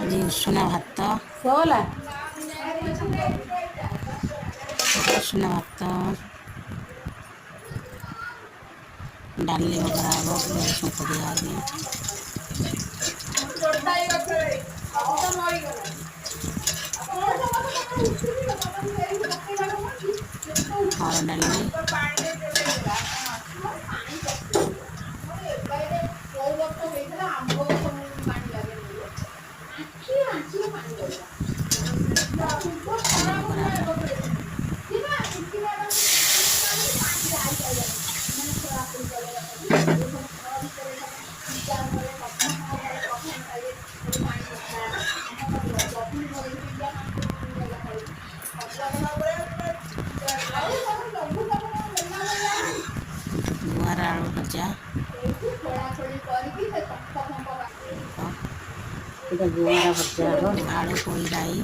ଆଜି ଉଷୁନା ଭାତ ଶୋଲା ଉଷୁନା ଭାତ ଡାଲି ବଘରା ହେବ ପିଆଜ ଛୁଙ୍କ ଦିଆହେଇକି ହରଡ଼ ଡାଲି ଡାଲି ବଘରା ହେବ ଗୁଆଁର ଆଳୁ ଭଜା ହେବ ଏଇଟା ଗୁଆଁର ଭଜା ହବ। ଆଳୁ ପୋଇ ରାଇ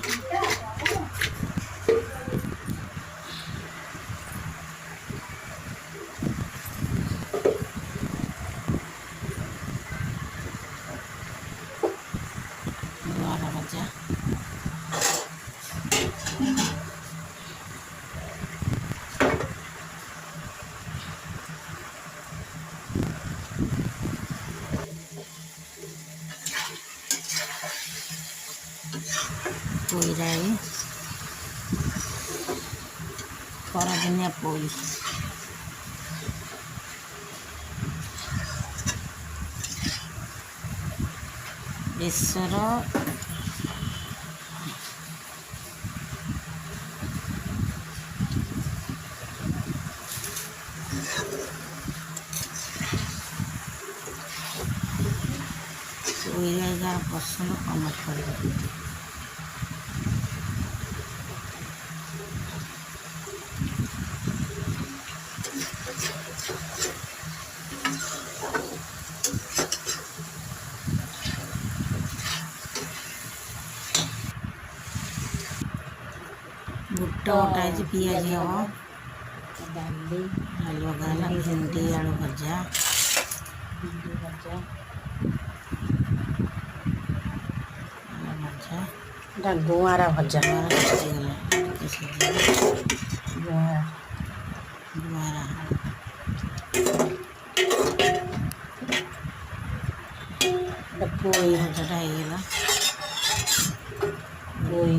ଗୁଆଁର ଭଜା ପୋଇ ରାଇ ଖରାଦିନିଆ ପୋଇ ବେସର ପୋଇ ରାଇ ଯାହାର ପସନ୍ଦ କମେଣ୍ଟ କରିବେ। ବୁଟ ବଟା ହେଇଛି ପିଆଜି ହେବ ଡାଲି ଡାଲି ବଘରା ହେଲା ଭେଣ୍ଡି ଆଳୁ ଭଜା ଭେଣ୍ଡି ଭଜା ଆଳୁ ଭଜା ଏଇଟା ଗୁଆଁର ଭଜା ଗୁଆଁର ସିଝିଗଲା ଟିକେ ସିଝିବ ଗୁଆଁର ଗୁଆଁର ଏଇଟା ପୋଇ ପୋଇ ଭଜାଟା ହେଇଗଲା ପୋଇ